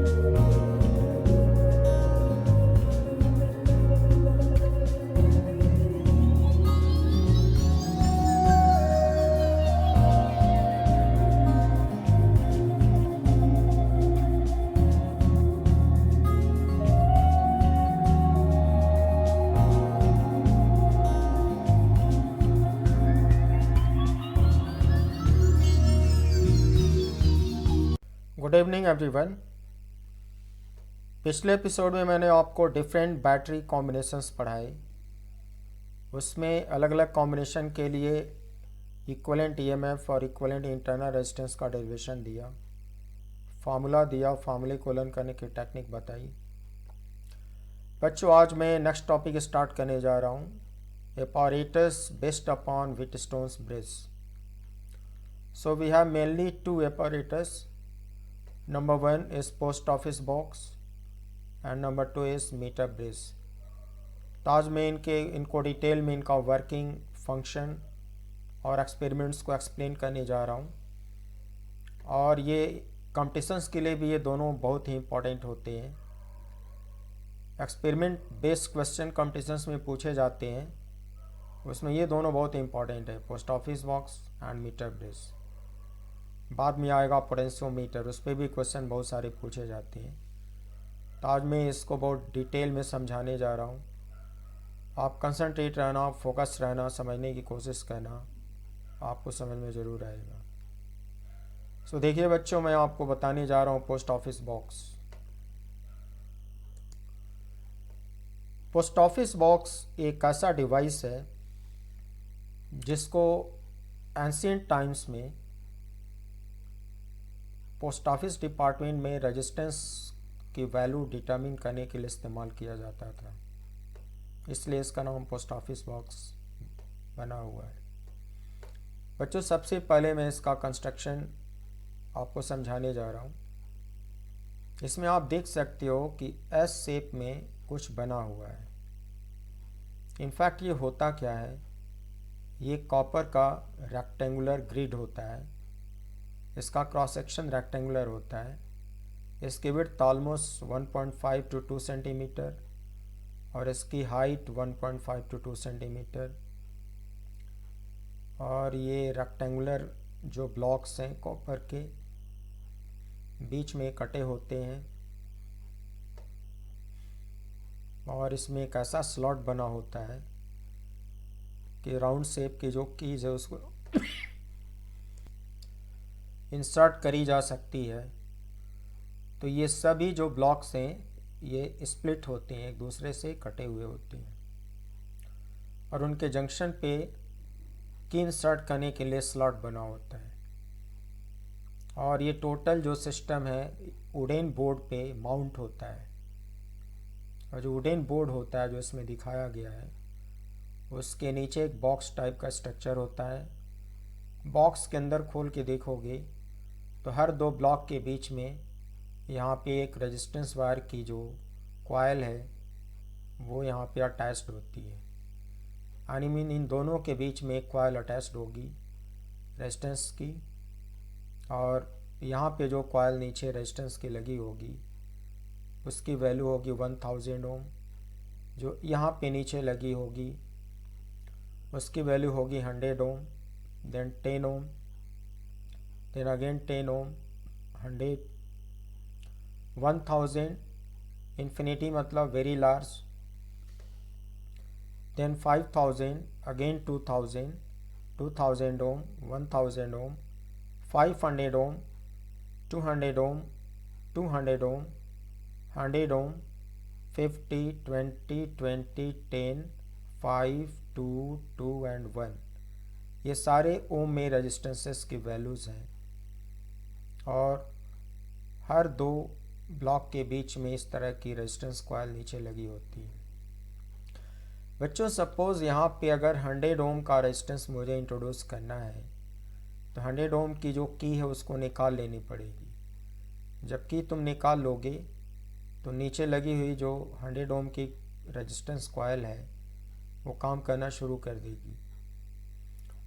Good evening everyone. पिछले episode में मैंने आपको डिफरेंट बैटरी कॉम्बिनेशंस पढ़ाए। उसमें अलग अलग कॉम्बिनेशन के लिए इक्विवेलेंट ईएमएफ और इक्विवेलेंट इंटरनल रेजिस्टेंस का डेरिवेशन दिया, फार्मूला दिया, फार्मूले को लर्न करने की टेक्निक बताई। बच्चों, आज मैं नेक्स्ट टॉपिक स्टार्ट करने जा रहा हूँ, apparatus based upon Wheatstone's bridge. So we have mainly two apparatus. Number one is post office box and number two is meter bridge. तो आज मैं इनको डिटेल में इनका वर्किंग, फंक्शन और एक्सपेरिमेंट्स को एक्सप्लेन करने जा रहा हूँ। और ये कॉम्पिटिशन्स के लिए भी ये दोनों बहुत ही इम्पोर्टेंट होते हैं। एक्सपेरिमेंट बेस्ड क्वेश्चन कॉम्पिटिशन्स में पूछे जाते हैं, उसमें ये दोनों बहुत इम्पोर्टेंट है, post office box and metre bridge. बाद में आएगा पोटेंशियोमीटर, उस पर भी क्वेश्चन बहुत सारे पूछे जाते हैं। तो आज मैं इसको बहुत डिटेल में समझाने जा रहा हूँ। आप कंसंट्रेट रहना, फोकस रहना, समझने की कोशिश करना, आपको समझ में ज़रूर आएगा। सो देखिए बच्चों, मैं आपको बताने जा रहा हूँ post office box. Post office box एक ऐसा डिवाइस है जिसको एंशिएंट टाइम्स में पोस्ट ऑफिस डिपार्टमेंट में रेजिस्टेंस की वैल्यू डिटरमिन करने के लिए इस्तेमाल किया जाता था, इसलिए इसका नाम पोस्ट ऑफिस बॉक्स बना हुआ है। बच्चों, सबसे पहले मैं इसका कंस्ट्रक्शन आपको समझाने जा रहा हूँ। इसमें आप देख सकते हो कि एस शेप में कुछ बना हुआ है। इनफैक्ट ये होता क्या है, ये कॉपर का रेक्टेंगुलर ग्रिड होता है। इसका क्रॉस सेक्शन रेक्टेंगुलर होता है। इसकी विड्थ ऑलमोस्ट 1.5 to 2 सेंटीमीटर और इसकी हाइट 1.5 to 2 सेंटीमीटर। और ये रेक्टेंगुलर जो ब्लॉक्स हैं कॉपर के बीच में कटे होते हैं और इसमें एक ऐसा स्लॉट बना होता है कि राउंड शेप की जो कीज है उसको इंसर्ट करी जा सकती है। तो ये सभी जो ब्लॉक्स हैं ये स्प्लिट होते हैं, एक दूसरे से कटे हुए होते हैं और उनके जंक्शन पे की इंसर्ट करने के लिए स्लॉट बना होता है। और ये टोटल जो सिस्टम है वुडन बोर्ड पे माउंट होता है। और जो वुडन बोर्ड होता है जो इसमें दिखाया गया है, उसके नीचे एक बॉक्स टाइप का स्ट्रक्चर होता है। बॉक्स के अंदर खोल के देखोगे तो हर दो ब्लॉक के बीच में यहाँ पे एक रेजिस्टेंस वायर की जो कॉइल है वो यहाँ पे अटैच्ड होती है। यानी मीन इन दोनों के बीच में एक कॉइल अटैच्ड होगी रेजिस्टेंस की, और यहाँ पे जो कॉइल नीचे रेजिस्टेंस की लगी होगी उसकी वैल्यू होगी 1000 ओम। जो यहाँ पे नीचे लगी होगी उसकी वैल्यू होगी 100 ओम, देन 10 ओम, then again 10 ohm, 100, 1000, infinity मतलब very large, then 5000, again 2000, 2000 ohm, 1000 ohm, 500 ohm, 200 ohm, 200 ohm, 100 ohm, 50, 20, 20, 10, 5, 2, 2 and 1। ये सारे ओम में रेजिस्टेंसेस की वैल्यूज़ हैं और हर दो ब्लॉक के बीच में इस तरह की रेजिस्टेंस कॉइल नीचे लगी होती है। बच्चों, सपोज़ यहाँ पे अगर 100 ओम का रेजिस्टेंस मुझे इंट्रोड्यूस करना है तो 100 ओम की जो की है उसको निकाल लेनी पड़ेगी। जब की तुम निकाल लोगे तो नीचे लगी हुई जो 100 ओम की रेजिस्टेंस कॉइल है वो काम करना शुरू कर देगी।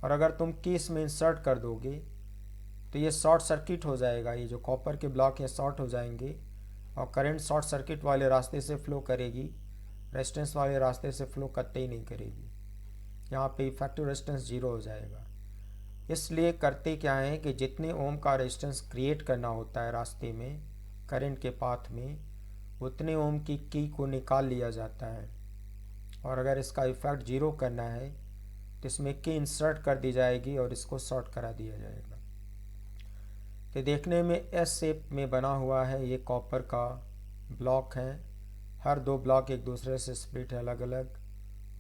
और अगर तुम की इसमें इंसर्ट कर दोगे तो ये शॉर्ट सर्किट हो जाएगा। ये जो कॉपर के ब्लॉक हैं शॉर्ट हो जाएंगे और करंट शॉर्ट सर्किट वाले रास्ते से फ्लो करेगी, रेजिस्टेंस वाले रास्ते से फ्लो कतई नहीं करेगी। यहाँ पे इफेक्टिव रेजिस्टेंस 0 हो जाएगा। इसलिए करते क्या है कि जितने ओम का रेजिस्टेंस क्रिएट करना होता है रास्ते में करंट के पाथ में, उतने ओम की को निकाल लिया जाता है। और अगर इसका इफेक्ट 0 करना है तो इसमें की इंसर्ट कर दी जाएगी और इसको शॉर्ट करा दिया जाएगा। तो देखने में एस शेप में बना हुआ है, ये कॉपर का ब्लॉक है। हर 2 ब्लॉक एक दूसरे से स्प्लिट है अलग अलग,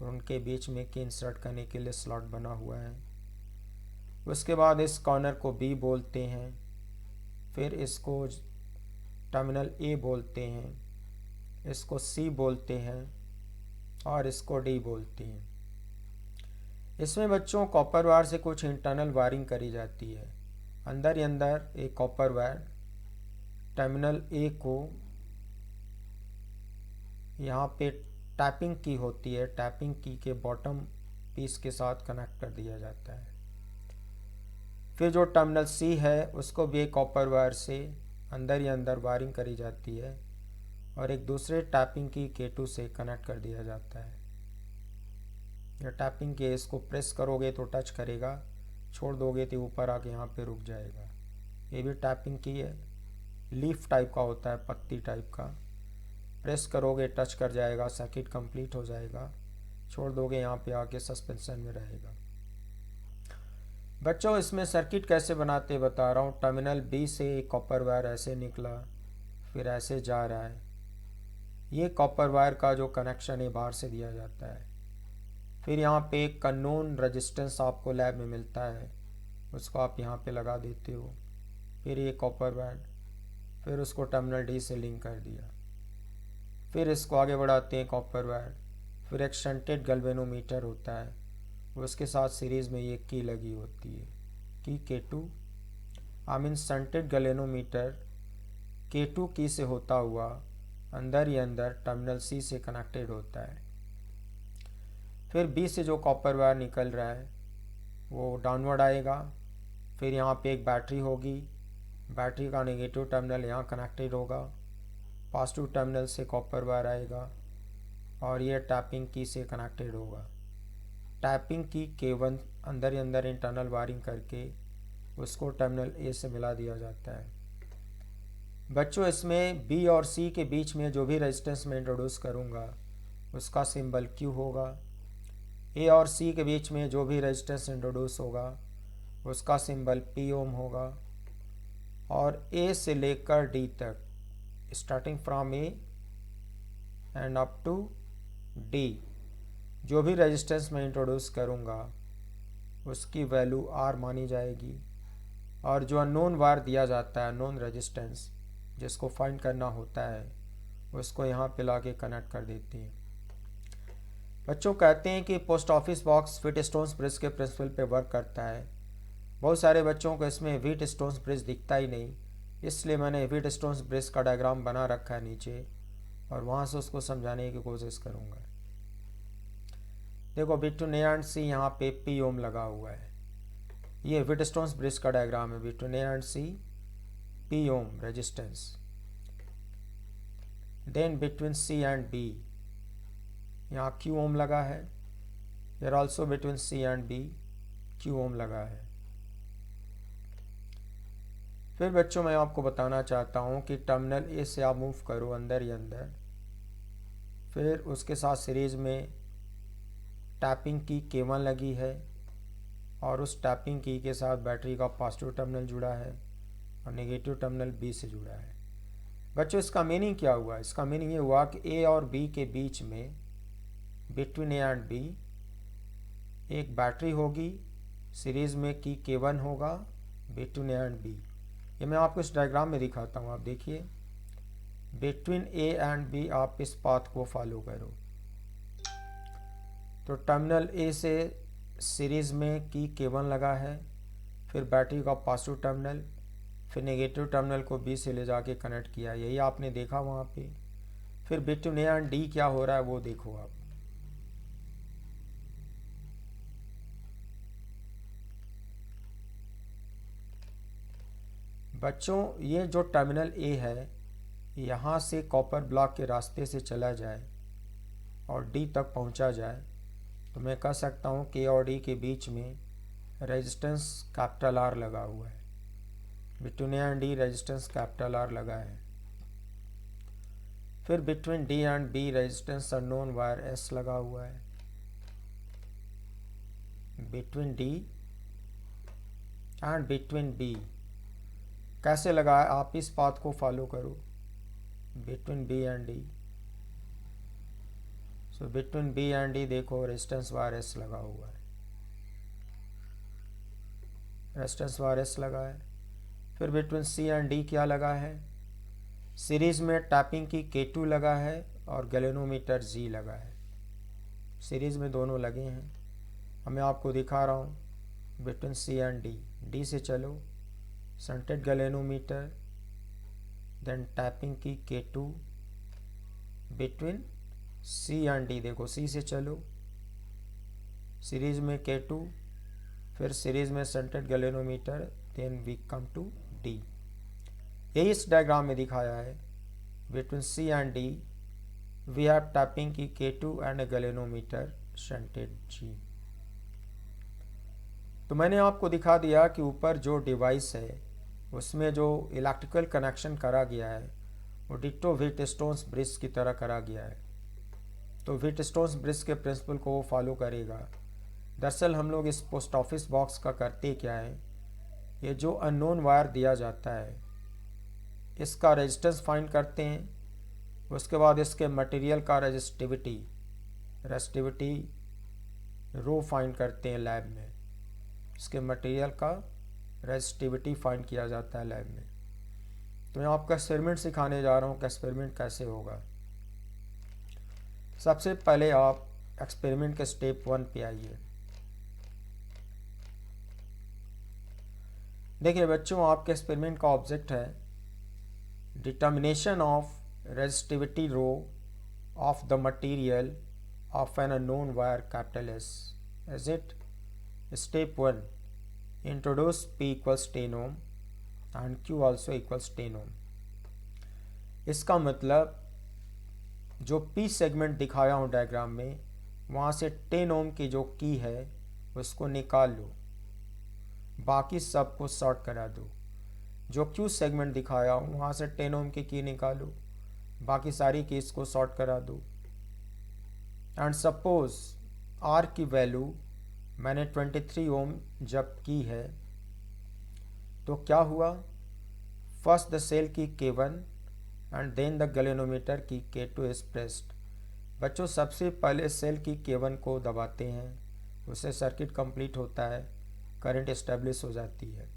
और उनके बीच में की इंसर्ट करने के लिए स्लॉट बना हुआ है। उसके बाद इस कॉर्नर को बी बोलते हैं, फिर इसको टर्मिनल ए बोलते हैं, इसको सी बोलते हैं और इसको डी बोलते हैं। इसमें बच्चों कॉपर वायर से कुछ इंटरनल वायरिंग करी जाती है। अंदर ही अंदर एक कॉपर वायर टर्मिनल ए को यहाँ पे टैपिंग की होती है, टैपिंग की के बॉटम पीस के साथ कनेक्ट कर दिया जाता है। फिर जो टर्मिनल सी है उसको भी एक कॉपर वायर से अंदर ही अंदर वायरिंग करी जाती है और एक दूसरे टैपिंग की K2 से कनेक्ट कर दिया जाता है। या टैपिंग के इसको प्रेस करोगे तो टच करेगा, छोड़ दोगे तो ऊपर आके यहाँ पे रुक जाएगा। ये भी टैपिंग की है, लीफ टाइप का होता है, पत्ती टाइप का। प्रेस करोगे टच कर जाएगा, सर्किट कंप्लीट हो जाएगा, छोड़ दोगे यहाँ पे आके सस्पेंशन में रहेगा। बच्चों इसमें सर्किट कैसे बनाते बता रहा हूँ। टर्मिनल बी से एक कॉपर वायर ऐसे निकला, फिर ऐसे जा रहा है। ये कॉपर वायर का जो कनेक्शन है बाहर से दिया जाता है। फिर यहाँ पे एक अननोन रेजिस्टेंस आपको लैब में मिलता है, उसको आप यहाँ पे लगा देते हो। फिर ये कॉपर वायर, फिर उसको टर्मिनल डी से लिंक कर दिया। फिर इसको आगे बढ़ाते हैं कॉपर वायर। फिर एक शंटेड गैल्वेनोमीटर होता है, उसके साथ सीरीज़ में ये की लगी होती है, की K2। I mean shunted galvanometer K2 की से होता हुआ अंदर ही अंदर टर्मिनल सी से कनेक्टेड होता है। फिर बी से जो कॉपर वायर निकल रहा है वो डाउनवर्ड आएगा। फिर यहाँ पे एक बैटरी होगी, बैटरी का नेगेटिव टर्मिनल यहाँ कनेक्टेड होगा, पॉजिटिव टर्मिनल से कॉपर वायर आएगा और ये टैपिंग की से कनेक्टेड होगा। टैपिंग की K1 अंदर ही अंदर इंटरनल वायरिंग करके उसको टर्मिनल ए से मिला दिया जाता है। बच्चों इसमें बी और सी के बीच में जो भी रेजिस्टेंस मैं इंट्रोड्यूस करूँगा उसका सिंबल Q होगा। ए और सी के बीच में जो भी रेजिस्टेंस इंट्रोड्यूस होगा उसका सिंबल P ओम होगा। और ए से लेकर डी तक, starting from A and up to D, जो भी रेजिस्टेंस मैं इंट्रोड्यूस करूँगा उसकी वैल्यू R मानी जाएगी। और जो अननोन वायर दिया जाता है, अननोन रेजिस्टेंस जिसको फाइंड करना होता है, उसको यहाँ पे ला के कनेक्ट कर देते हैं। बच्चों कहते हैं कि पोस्ट ऑफिस बॉक्स व्हीटस्टोन्स ब्रिज के प्रिंसिपल पे वर्क करता है। बहुत सारे बच्चों को इसमें व्हीटस्टोन्स ब्रिज दिखता ही नहीं, इसलिए मैंने व्हीटस्टोन्स ब्रिज का डायग्राम बना रखा है नीचे और वहाँ से उसको समझाने की कोशिश करूँगा। देखो बिटवीन ए एंड सी यहाँ पे P ओम लगा हुआ है। ये व्हीटस्टोन्स ब्रिज का डायग्राम है। Between A and C P ohm resistance. Then between C and B यहाँ Q ओम लगा है। Here also between C and B Q ohm लगा है। फिर बच्चों मैं आपको बताना चाहता हूँ कि टर्मिनल ए से आप मूव करो अंदर ही अंदर, फिर उसके साथ सीरीज में टैपिंग की K1 लगी है और उस टैपिंग की के साथ बैटरी का पॉजिटिव टर्मिनल जुड़ा है और नेगेटिव टर्मिनल B से जुड़ा है। बच्चों इसका मीनिंग क्या हुआ? इसका मीनिंग ये हुआ कि A और B के बीच में, बिटवीन A एंड B, एक बैटरी होगी, सीरीज में की K1 होगा बिटवीन A एंड B। ये मैं आपको इस डायग्राम में दिखाता हूँ, आप देखिए। बिटवीन A एंड B आप इस पाथ को फॉलो करो। तो टर्मिनल A से सीरीज में की K1 लगा है, फिर बैटरी का पॉजिटिव टर्मिनल, फिर नेगेटिव टर्मिनल को B से ले जाके कनेक्ट किया, यही आपने देखा वहाँ पे। फिर बिटवीन A एंड D क्या हो रहा है वो देखो आप। बच्चों ये जो टर्मिनल A है यहाँ से कॉपर ब्लॉक के रास्ते से चला जाए और डी तक पहुँचा जाए, तो मैं कह सकता हूँ के और डी के बीच में रेजिस्टेंस कैपिटल आर लगा हुआ है। Between A and D resistance capital R लगा है। फिर between D and B resistance unknown wire S लगा हुआ है। Between D and between B कैसे लगा है, आप इस पाथ को फॉलो करो। Between B and D, so between B and D देखो रेजिस्टेंस वायर एस लगा हुआ है। रेजिस्टेंस वायर एस लगा है। फिर बिटवीन सी एंड डी क्या लगा है, सीरीज में टैपिंग की K2 लगा है और गैल्वेनोमीटर G लगा है। सीरीज में दोनों लगे हैं। अब मैं आपको दिखा रहा हूँ between C and D. D से चलो, शंटेड गैल्वेनोमीटर, देन टैपिंग की K2 between C and D. देखो सी से चलो, सीरीज में K2, फिर सीरीज में shunted galvanometer, then we come to D. यही इस डायग्राम में दिखाया है। Between C and D we have tapping की K2 and galvanometer shunted G। तो मैंने आपको दिखा दिया कि ऊपर जो डिवाइस है उसमें जो इलेक्ट्रिकल कनेक्शन करा गया है वो डिट्टो व्हीटस्टोन्स ब्रिज की तरह करा गया है। तो व्हीटस्टोन्स ब्रिज के प्रिंसिपल को वो फॉलो करेगा। दरअसल हम लोग इस पोस्ट ऑफिस बॉक्स का करते क्या है, ये जो अननोन वायर दिया जाता है इसका रेजिस्टेंस फाइंड करते हैं, उसके बाद इसके मटेरियल का रेजिस्टिविटी रो फाइंड करते हैं लैब में। इसके मटेरियल का रेजिस्टिविटी फाइंड किया जाता है लैब में। तो मैं आपका एक्सपेरिमेंट सिखाने जा रहा हूँ कि एक्सपेरिमेंट कैसे होगा। सबसे पहले आप एक्सपेरिमेंट के स्टेप 1 पे आइए। देखिए बच्चों, आपके एक्सपेरिमेंट का ऑब्जेक्ट है determination of resistivity rho of the material of an unknown wire capital S. Is it? Step 1, introduce P equals 10 ohm and Q also equals 10 ohm. इसका मतलब जो P सेगमेंट दिखाया हूँ डायग्राम में, वहाँ से 10 ओम की जो की है उसको निकाल लो, बाकी सब को शॉर्ट करा दो। जो Q सेगमेंट दिखाया हूँ वहाँ से 10 ओम की निकालो, बाकी सारी कीज को शॉर्ट करा दो। एंड सपोज R की वैल्यू मैंने 23 ओम जब की है, तो क्या हुआ, फर्स्ट द सेल की K1 and then the galvanometer की K2 इज प्रेस्ड। बच्चों सबसे पहले सेल की K1 को दबाते हैं, उससे सर्किट कंप्लीट होता है, करंट इस्टेब्लिश हो जाती है।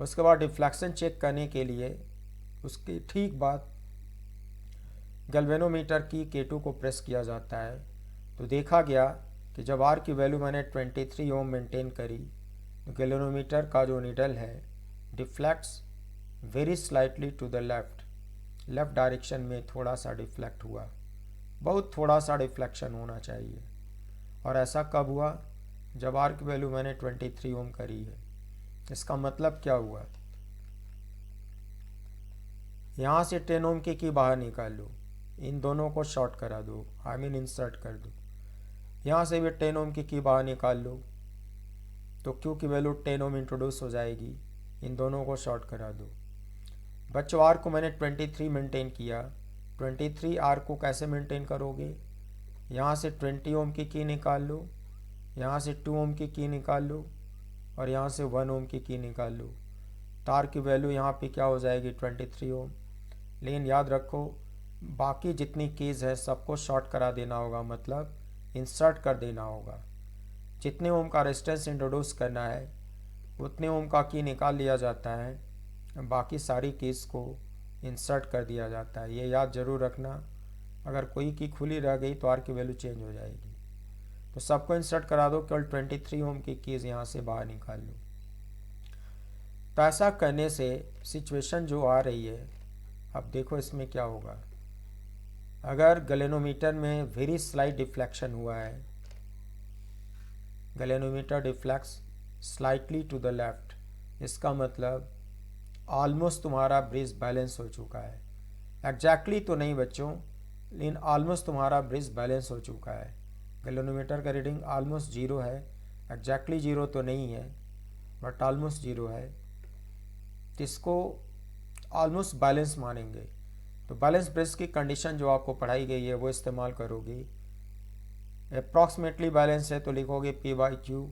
उसके बाद डिफ्लेक्शन चेक करने के लिए उसके ठीक बाद गैल्वेनोमीटर की K2 को प्रेस किया जाता है। तो देखा गया कि जब R की वैल्यू मैंने 23 ओम मेंटेन करी, तो गैल्वेनोमीटर का जो नीडल है deflects very slightly to the left direction में थोड़ा सा डिफ्लेक्ट हुआ, बहुत थोड़ा सा डिफ्लेक्शन होना चाहिए। और ऐसा कब हुआ, जब R की वैल्यू मैंने 23 ओम करी है। इसका मतलब क्या हुआ, यहाँ से 10 ओम की बाहर निकाल लो, इन दोनों को शॉर्ट करा दो, इंसर्ट कर दो। यहाँ से भी 10 ओम की बाहर निकाल लो, तो Q की वैल्यू 10 ओम इंट्रोड्यूस हो जाएगी, इन दोनों को शॉर्ट करा दो। बच्चों R को मैंने 23 मेंटेन किया, 23 R को कैसे मेंटेन करोगे, यहाँ से 20 ओम की निकाल लो, यहाँ से 2 ओम की निकाल लो और यहाँ से 1 ओम की निकाल लो। तार की वैल्यू यहाँ पे क्या हो जाएगी, 23 ओम। लेकिन याद रखो बाकी जितनी कीज़ है सबको शॉर्ट करा देना होगा, मतलब इंसर्ट कर देना होगा। जितने ओम का रेजिस्टेंस इंट्रोड्यूस करना है उतने ओम का की निकाल लिया जाता है, बाकी सारी कीज़ को इंसर्ट कर दिया जाता है। ये याद जरूर रखना, अगर कोई की खुली रह गई तो आर की वैल्यू चेंज हो जाएगी। तो सबको इंसर्ट करा दो, केवल 23 ओम की कीज़ यहाँ से बाहर निकाल लो। तो ऐसा करने से सिचुएशन जो आ रही है, अब देखो इसमें क्या होगा। अगर गैल्वेनोमीटर में वेरी स्लाइट डिफ्लेक्शन हुआ है, galvanometer deflects slightly to the left, इसका मतलब ऑलमोस्ट तुम्हारा ब्रिज बैलेंस हो चुका है। एग्जैक्टली तो नहीं बच्चों, लेकिन ऑलमोस्ट तुम्हारा ब्रिज बैलेंस हो चुका है। गैल्वेनोमीटर का रीडिंग ऑलमोस्ट जीरो है, एग्जैक्टली जीरो तो नहीं है बट ऑलमोस्ट जीरो है, तो इसको ऑलमोस्ट बैलेंस मानेंगे। तो बैलेंस ब्रिज की कंडीशन जो आपको पढ़ाई गई है वो इस्तेमाल करोगे। अप्रॉक्सीमेटली बैलेंस है तो लिखोगे P by Q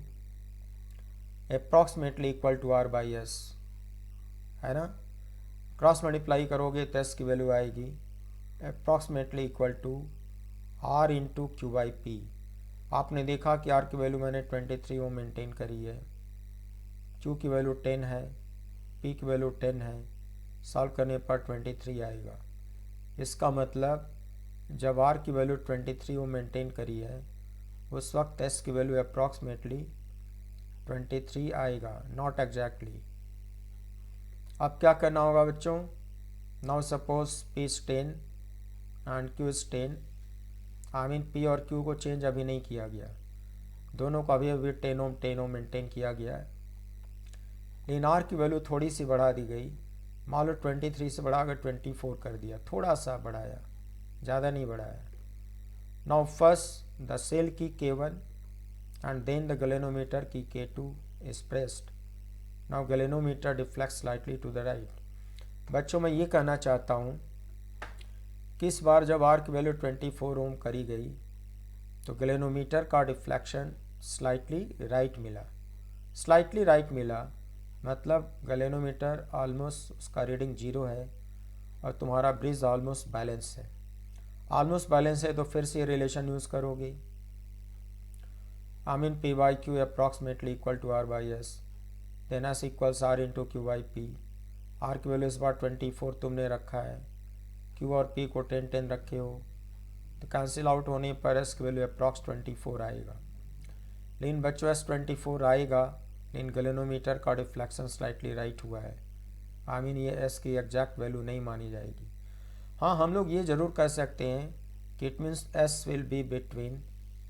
approximately equal to R by S, है ना। क्रॉस मल्टीप्लाई करोगे तो एस की वैल्यू आएगी approximately equal to R into Q by P. आपने देखा कि R की वैल्यू मैंने 23 ओम मेंटेन करी है, Q की वैल्यू 10 है, P की वैल्यू 10 है, सॉल्व करने पर 23 आएगा। इसका मतलब जब R की वैल्यू 23 ओम मेंटेन करी है उस वक्त S की वैल्यू अप्रॉक्सीमेटली 23 आएगा, नॉट एग्जैक्टली। अब क्या करना होगा बच्चों, now suppose P is 10 and Q is 10, I mean P और Q को चेंज अभी नहीं किया गया, दोनों को अभी 10 ओम मेंटेन किया गया है, लेकिन R की वैल्यू थोड़ी सी बढ़ा दी गई। मान लो 23 से बढ़ाकर 24 कर दिया, थोड़ा सा बढ़ाया, ज़्यादा नहीं बढ़ाया। नाउ फर्स्ट द सेल की K1 and then the galvanometer key K2 is pressed. Now galvanometer deflects slightly to the right. बच्चों मैं ये कहना चाहता हूँ कि इस बार जब R की वैल्यू 24 ओम करी गई तो गैल्वेनोमीटर का डिफ्लेक्शन स्लाइटली राइट मिला। स्लाइटली राइट मिला मतलब गैल्वेनोमीटर ऑलमोस्ट उसका रीडिंग जीरो है और तुम्हारा ब्रिज ऑलमोस्ट बैलेंस है। ऑलमोस्ट बैलेंस है तो फिर से रिलेशन यूज़ करोगे, I mean P by Q approximately equal to R by S, then S equals R into Q by P। R की वैल्यू इस बार 24 तुमने रखा है, Q और P को 10 रखे हो, तो कैंसिल आउट होने पर S की वैल्यू अप्रॉक्स 24 आएगा। लेकिन बच्चों S 24 आएगा, लेकिन गैल्वेनोमीटर का डिफ्लेक्शन स्लाइटली राइट हुआ है, आई मीन ये S की एग्जैक्ट वैल्यू नहीं मानी जाएगी। हाँ, हम लोग ये ज़रूर कह सकते हैं कि it means S will be between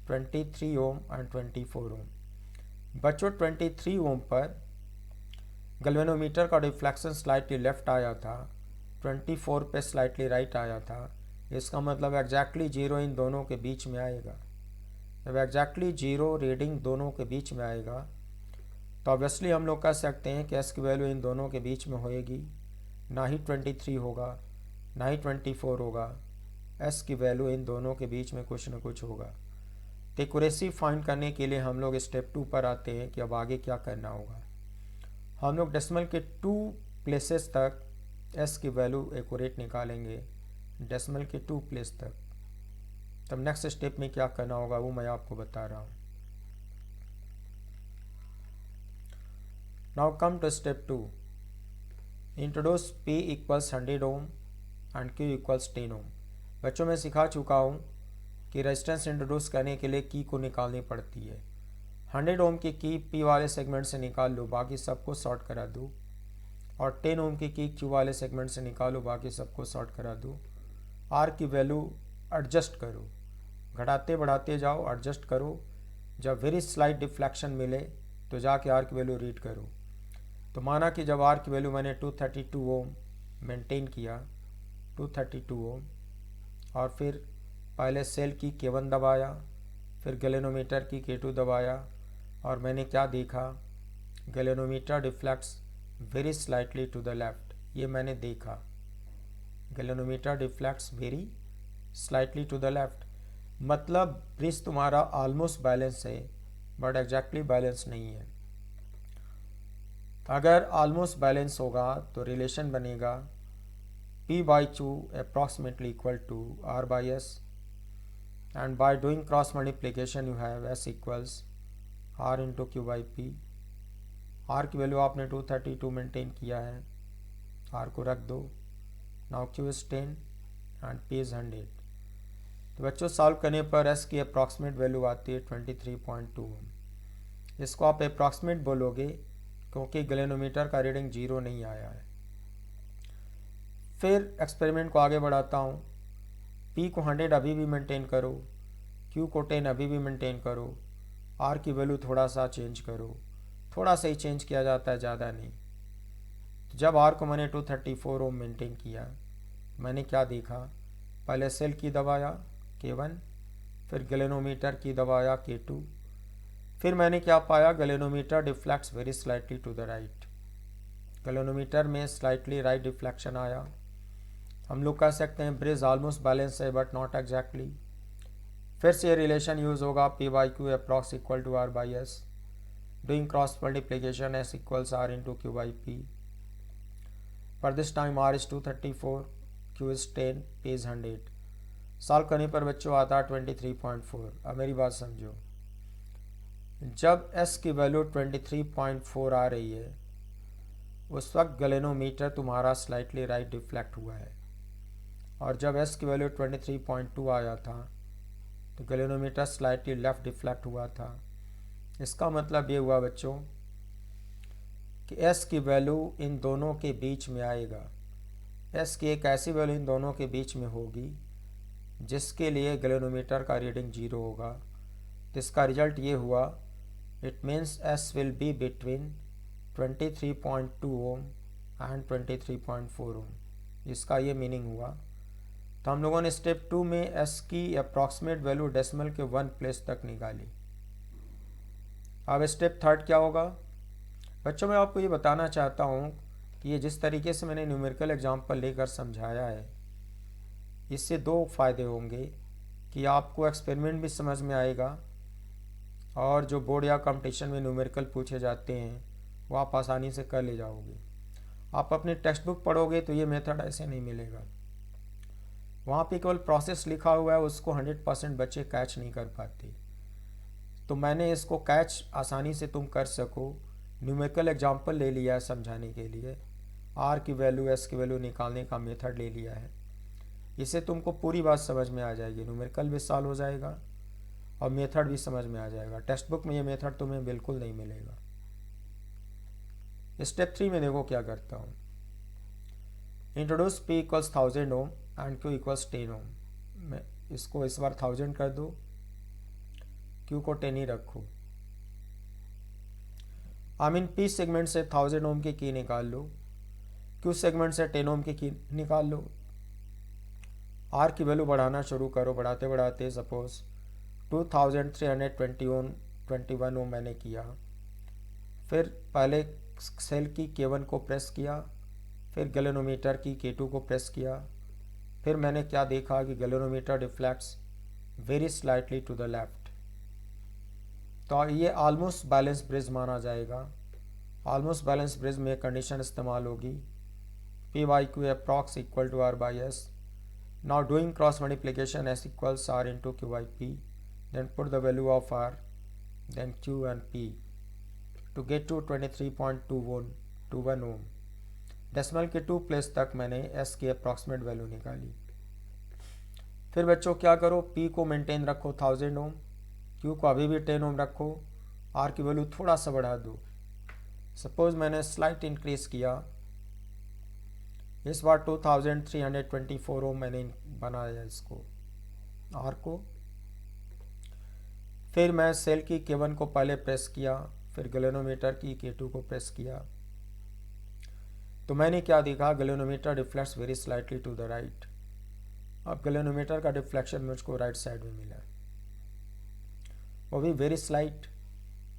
23 ohm and 24 ओम। बच्चों 23 ओम पर गैल्वेनोमीटर का डिफ्लेक्शन स्लाइटली लेफ्ट आया था, 24 पे स्लाइटली राइट आया था, इसका मतलब एग्जैक्टली जीरो इन दोनों के बीच में आएगा। जब एग्जैक्टली जीरो रीडिंग दोनों के बीच में आएगा तो ऑब्वियसली हम लोग कह सकते हैं कि एस की वैल्यू इन दोनों के बीच में होएगी, ना ही 23 होगा ना ही 24 होगा, एस की वैल्यू इन दोनों के बीच में कुछ न कुछ होगा। तो एक्यूरेसी फाइंड करने के लिए हम लोग स्टेप 2 पर आते हैं कि अब आगे क्या करना होगा। हम लोग डेसिमल के 2 प्लेसेस तक एस की वैल्यू एक्यूरेट निकालेंगे, डेसिमल के 2 प्लेस तक। तब नेक्स्ट स्टेप में क्या करना होगा वो मैं आपको बता रहा हूँ। Now come to step 2, introduce P equals 100 ohm and Q equals 10 ohm. बच्चों मैं सिखा चुका हूँ कि रेजिस्टेंस इंट्रोड्यूस करने के लिए की को निकालनी पड़ती है। 100 ओम की P वाले सेगमेंट से निकाल लो, बाकी सबको शॉर्ट करा दो, और 10 ओम की Q वाले सेगमेंट से निकालो, बाकी सबको शॉर्ट करा दो। R की वैल्यू एडजस्ट करो, घटाते बढ़ाते जाओ, एडजस्ट करो, जब वेरी स्लाइट डिफ्लेक्शन मिले तो जाके R की वैल्यू रीड करो। तो माना कि जब R की वैल्यू मैंने 232 ओम मेंटेन किया, 232 ओम, और फिर पहले सेल की K1 दबाया, फिर गैल्वेनोमीटर की K2 दबाया, और मैंने क्या देखा, galvanometer deflects very slightly to the left. ये मैंने देखा, galvanometer deflects very slightly to the left, मतलब ब्रिज तुम्हारा ऑलमोस्ट बैलेंस है बट एग्जैक्टली बैलेंस नहीं है। अगर ऑलमोस्ट बैलेंस होगा तो रिलेशन बनेगा P by Q approximately equal to R by S, and by doing cross multiplication you have S equals R into Q by P। R की value आपने 232 maintain किया है, R को रख दो। Now Q is 10 and P is 100। तो बच्चों solve करने पर S की अप्रॉक्सीमेट वैल्यू आती है 23.2 ओम। इसको आप अप्रॉक्सीमेट बोलोगे क्योंकि गैल्वेनोमीटर का रीडिंग जीरो नहीं आया है। फिर एक्सपेरिमेंट को आगे बढ़ाता हूँ, P को 100 अभी भी मेंटेन करो, Q को 10 अभी भी मेंटेन करो, R की वैल्यू थोड़ा सा चेंज करो, थोड़ा सा ही चेंज किया जाता है, ज़्यादा नहीं। तो जब R को मैंने 234 ओम मेंटेन किया मैंने क्या देखा, पहले सेल की दबाया K1, फिर गैल्वेनोमीटर की दबाया K2, फिर मैंने क्या पाया, galvanometer deflects very slightly to the right. Galvanometer में स्लाइटली राइट डिफ्लेक्शन आया। हम लोग कह सकते हैं ब्रिज ऑलमोस्ट बैलेंस है बट नॉट एग्जैक्टली। फिर से रिलेशन यूज होगा P/Q approx equal to R/S, doing cross multiplication S equals R into Q/P। पर this time R is 234, Q is 10, P is 100। Solve करने पर बच्चों आता है 23.4। अब मेरी बात समझो, जब S की वैल्यू 23.4 आ रही है उस वक्त गैल्वेनोमीटर तुम्हारा स्लाइटली राइट डिफ्लेक्ट हुआ है, और जब S की वैल्यू 23.2 आया था तो गैल्वेनोमीटर स्लाइटली लेफ्ट डिफ्लेक्ट हुआ था। इसका मतलब ये हुआ बच्चों कि S की वैल्यू इन दोनों के बीच में आएगा। S की एक ऐसी वैल्यू इन दोनों के बीच में होगी जिसके लिए गैल्वेनोमीटर का रीडिंग 0 होगा। तो इसका रिजल्ट ये हुआ, it means S will be between 23.2 ohm and 23.4 ओम। इसका ये मीनिंग हुआ। तो हम लोगों ने स्टेप 2 में S की अप्रॉक्सीमेट वैल्यू डेसिमल के 1 प्लेस तक निकाली। अब स्टेप 3 क्या होगा बच्चों, मैं आपको ये बताना चाहता हूँ कि ये जिस तरीके से मैंने न्यूमेरिकल एग्जाम्पल लेकर समझाया है, इससे दो फायदे होंगे कि आपको एक्सपेरिमेंट भी समझ में आएगा, और जो बोर्ड या कंपटीशन में न्यूमेरिकल पूछे जाते हैं वो आप आसानी से कर ले जाओगे। आप अपनी टेक्स्ट बुक पढ़ोगे तो ये मेथड ऐसे नहीं मिलेगा, वहाँ पे केवल प्रोसेस लिखा हुआ है, उसको 100% बच्चे कैच नहीं कर पाते। तो मैंने इसको कैच आसानी से तुम कर सको, न्यूमेरिकल एग्जाम्पल ले लिया है समझाने के लिए, R की वैल्यू S की वैल्यू निकालने का मेथड ले लिया है। इससे तुमको पूरी बात समझ में आ जाएगी, न्यूमेरिकल भी सॉल्व हो जाएगा और मेथड भी समझ में आ जाएगा। टेक्स्ट बुक में ये मेथड तुम्हें बिल्कुल नहीं मिलेगा। स्टेप 3 में देखो क्या करता हूँ, introduce P equals 1000 Om and Q equals 10 ओम। मैं इसको इस बार 1000 कर दो, Q को 10 ही रखो। P सेगमेंट से 1000 ओम की की निकाल लो, Q सेगमेंट से 10 ओम की निकाल लो। R की वैल्यू बढ़ाना शुरू करो, बढ़ाते बढ़ाते सपोज 2321 ओम मैंने किया। फिर पहले सेल की K1 को प्रेस किया, फिर गैल्वेनोमीटर की K2 को प्रेस किया। फिर मैंने क्या देखा कि galvanometer deflects very slightly to the left. तो ये ऑलमोस्ट बैलेंस ब्रिज माना जाएगा। ऑलमोस्ट बैलेंस ब्रिज में कंडीशन इस्तेमाल होगी P/Q approx equal to R/S। Now doing cross multiplication S equals R into Q/P, then put the value of R, then Q and P to get to 23.21 ohm. Decimal के 2 place तक मैंने S की approximate value निकाली। फिर बच्चों क्या करो, P को मेंटेन रखो 1000 ओम, Q को अभी भी 10 ओम रखो, R की वैल्यू थोड़ा सा बढ़ा दो। सपोज मैंने स्लाइट इंक्रीज किया, इस बार 2324 ओम मैंने बनाया इसको R को। फिर मैं सेल की K1 को पहले प्रेस किया, फिर गैल्वेनोमीटर की K2 को प्रेस किया। तो मैंने क्या देखा, galvanometer deflects very slightly to the right. अब गैल्वेनोमीटर का डिफ्लेक्शन मुझको राइट साइड में मिला, वो भी वेरी स्लाइट,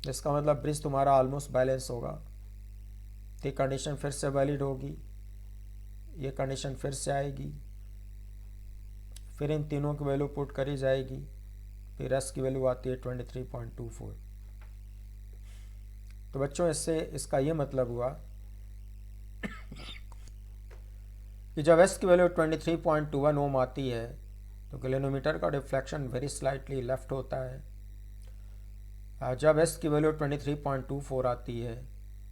जिसका मतलब ब्रिज तुम्हारा ऑलमोस्ट बैलेंस होगा। तो कंडीशन फिर से वैलिड होगी, ये कंडीशन फिर से आएगी, फिर इन तीनों की वैल्यू पुट करी जाएगी। फिर S की वैल्यू आती है 23.24। तो बच्चों इससे इसका ये मतलब हुआ कि जब S की वैल्यू 23.21 ओम आती है तो गैल्वेनोमीटर का डिफ्लेक्शन वेरी स्लाइटली लेफ्ट होता है। जब S की वैल्यू 23.24 आती है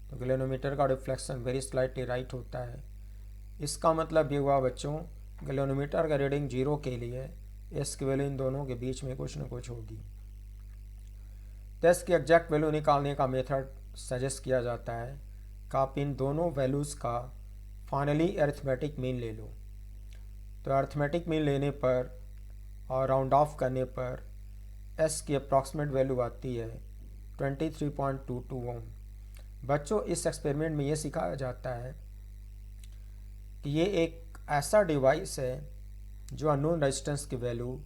तो गैल्वेनोमीटर का डिफ्लेक्शन वेरी स्लाइटली राइट होता है। इसका मतलब ये हुआ बच्चों, गैल्वेनोमीटर का रीडिंग 0 के लिए S की वैल्यू इन दोनों के बीच में कुछ न कुछ होगी। तो S की एग्जैक्ट वैल्यू निकालने का मेथड सजेस्ट किया जाता है कि आप इन दोनों वैल्यूज़ का फाइनली अरिथमेटिक मीन ले लो। तो अरिथमेटिक मीन लेने पर और राउंड ऑफ करने पर S की अप्रॉक्सीमेट वैल्यू आती है 23.22 ओम। बच्चों इस एक्सपेरिमेंट में ये सिखाया जाता है कि ये एक ऐसा डिवाइस है जो अननोन रेजिस्टेंस की वैल्यू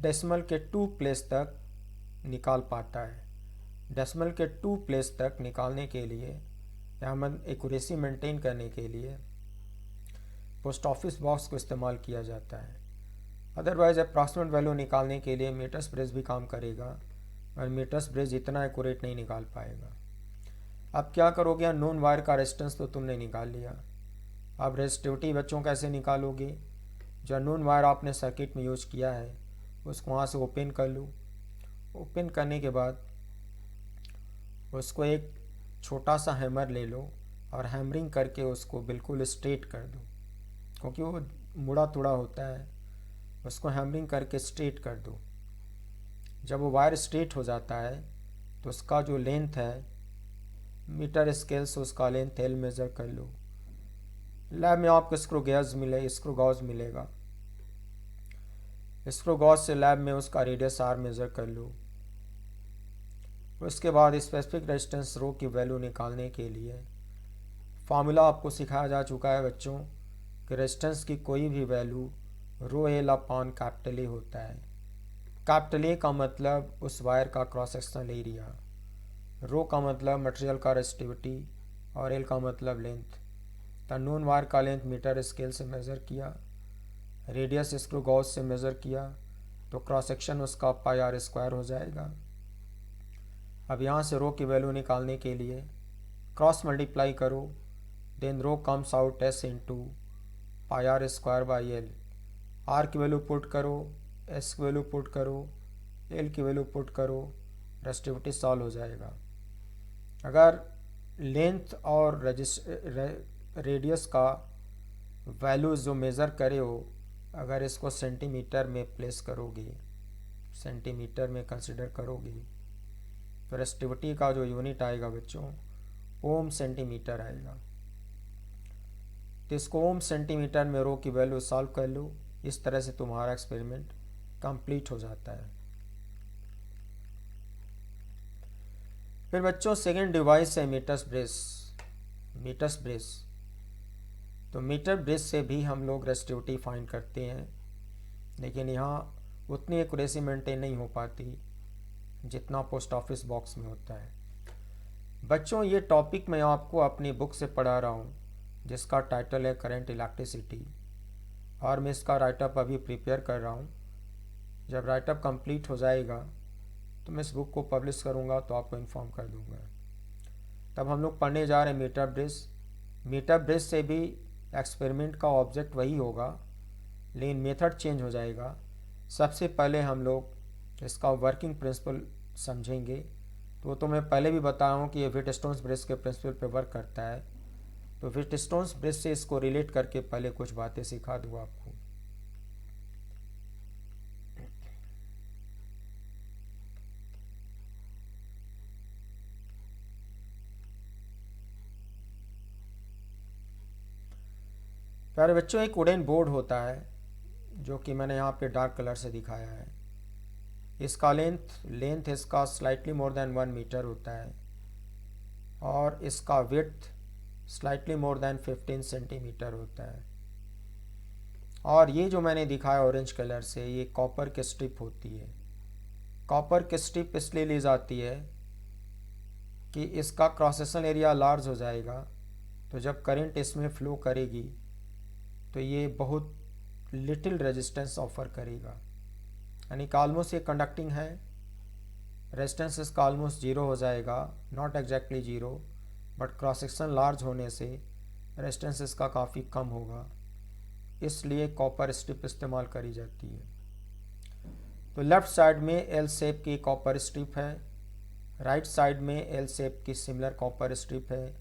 डेसिमल के 2 प्लेस तक निकाल पाता है। डेसिमल के 2 प्लेस तक निकालने के लिए या एक्यूरेसी मेंटेन करने के लिए पोस्ट ऑफिस बॉक्स को इस्तेमाल किया जाता है। अदरवाइज अप्रॉक्सीमेट वैल्यू निकालने के लिए मीटर्स ब्रिज भी काम करेगा और मीटर्स ब्रिज इतना एक्यूरेट नहीं निकाल पाएगा। अब क्या करोगे, अननोन वायर का रेजिस्टेंस तो तुमने निकाल लिया, अब रेजिस्टिविटी बच्चों कैसे निकालोगे? जो अननोन वायर आपने सर्किट में यूज किया है उसको वहाँ से ओपन कर लो। ओपन करने के बाद उसको एक छोटा सा हैमर ले लो और हैमरिंग करके उसको बिल्कुल स्ट्रेट कर दो, क्योंकि वो मुड़ा तुड़ा होता है, उसको हैमरिंग करके स्ट्रेट कर दो। जब वो वायर स्ट्रेट हो जाता है तो उसका जो लेंथ है मीटर स्केल से उसका लेंथ एल मेज़र कर लो। लैब में आपको स्क्रू गॉज मिलेगा, स्क्रू गॉज से लैब में उसका रेडियस आर मेज़र कर लो। उसके बाद स्पेसिफिक रेजिस्टेंस रो की वैल्यू निकालने के लिए फार्मूला आपको सिखाया जा चुका है बच्चों कि रेजिस्टेंस की कोई भी value rho L upon capital A होता है। कैपिटल ए का मतलब उस वायर का क्रॉस सेक्शनल एरिया, रो का मतलब मटेरियल का रेजिस्टिविटी और एल का मतलब लेंथ। तो अननोन वायर का लेंथ मीटर स्केल से मेज़र किया, रेडियस स्क्रू गॉज से मेज़र किया, तो क्रॉस सेक्शन उसका पाई आर स्क्वायर हो जाएगा। अब यहाँ से रो की वैल्यू निकालने के लिए क्रॉस मल्टीप्लाई करो, then rho comes out S into pi R square by L. R की वैल्यू पुट करो, एस की वैल्यू पुट करो, एल की वैल्यू पुट करो, रेजिस्टिविटी सॉल्व हो जाएगा। अगर लेंथ और रेडियस का वैल्यू जो मेज़र करे हो, अगर इसको सेंटीमीटर में प्लेस करोगे, सेंटीमीटर में कंसिडर करोगे, तो रेजिस्टिविटी का जो यूनिट आएगा बच्चों ओम सेंटीमीटर आएगा। तो इसको ओम सेंटीमीटर में रो की वैल्यू सॉल्व कर लो। इस तरह से तुम्हारा एक्सपेरिमेंट कंप्लीट हो जाता है। फिर बच्चों सेकेंड डिवाइस है मीटर्स ब्रेस। तो मीटर ब्रेस से भी हम लोग रेजिस्टिविटी फाइंड करते हैं, लेकिन यहाँ उतनी एक्यूरेसी मेंटेन नहीं हो पाती जितना पोस्ट ऑफिस बॉक्स में होता है। बच्चों ये टॉपिक मैं आपको अपनी बुक से पढ़ा रहा हूँ जिसका टाइटल है करंट इलेक्ट्रिसिटी, और मैं इसका राइटअप अभी प्रिपेयर कर रहा हूँ। जब राइटअप कंप्लीट हो जाएगा तो मैं इस बुक को पब्लिश करूँगा तो आपको इन्फॉर्म कर दूँगा। तब हम लोग पढ़ने जा रहे हैं मीटर ब्रेस से भी एक्सपेरिमेंट का ऑब्जेक्ट वही होगा, लेकिन मेथड चेंज हो जाएगा। सबसे पहले हम लोग इसका वर्किंग प्रिंसिपल समझेंगे। तो मैं पहले भी बताया हूँ कि ये व्हीटस्टोन्स ब्रेस के प्रिंसिपल पे वर्क करता है, तो व्हीटस्टोन्स ब्रेस से इसको रिलेट करके पहले कुछ बातें सिखा दूँ आपको। प्यारे बच्चों, एक वुडन बोर्ड होता है जो कि मैंने यहाँ पे डार्क कलर से दिखाया है। इसका लेंथ इसका स्लाइटली मोर देन 1 मीटर होता है और इसका width slightly more than 15 centimetre होता है। और ये जो मैंने दिखाया ऑरेंज कलर से, ये कॉपर की स्ट्रिप होती है। कॉपर की स्ट्रिप इसलिए ली जाती है कि इसका क्रॉस सेक्शनल एरिया लार्ज हो जाएगा, तो जब करंट इसमें फ्लो करेगी तो ये बहुत लिटिल रेजिस्टेंस ऑफर करेगा, यानी कि ऑलमोस्ट ये कंडक्टिंग है। रेजिस्टेंस इसका ऑलमोस्ट जीरो हो जाएगा, not exactly zero, but cross section large होने से रेजिस्टेंस इसका काफ़ी कम होगा, इसलिए कॉपर स्ट्रिप इस्तेमाल करी जाती है। तो लेफ़्ट साइड में एल शेप की कॉपर स्ट्रिप है, राइट साइड में एल शेप की सिमिलर कॉपर स्ट्रिप है,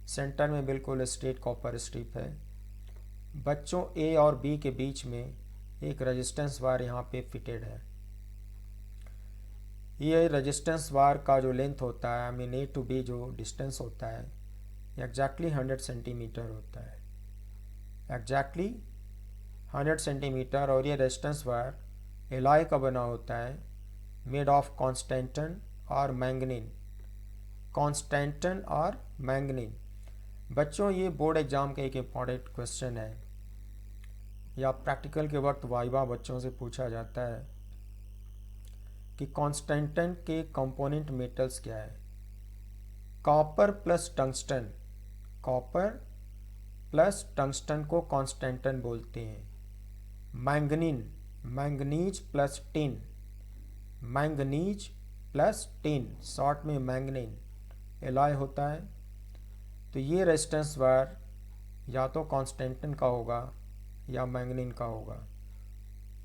सेंटर में बिल्कुल स्ट्रेट कॉपर स्ट्रिप है। बच्चों ए और बी के बीच में एक रेजिस्टेंस वायर यहाँ पे फिटेड है। ये रेजिस्टेंस वायर का जो लेंथ होता है, I mean A to B जो डिस्टेंस होता है, एग्जैक्टली 100 सेंटीमीटर होता है, एग्जैक्टली 100 सेंटीमीटर। और ये रेजिस्टेंस वायर एलॉय का बना होता है, मेड ऑफ कॉन्स्टेंटन और मैंगनीन। कॉन्स्टेंटन और मैंगनीन। बच्चों ये बोर्ड एग्जाम का एक इम्पॉर्टेंट क्वेश्चन है या प्रैक्टिकल के वक्त वाइवा बच्चों से पूछा जाता है कि कांस्टेंटेंट के कंपोनेंट मेटल्स क्या है। Copper plus tungsten, copper plus tungsten को कांस्टेंटेंट बोलते हैं। Manganin, manganese plus tin, manganese plus tin, short में मैंगनीन एलॉय होता है। तो ये रेजिस्टेंस वायर या तो कांस्टेंटेंट का होगा या मैंगनीन का होगा,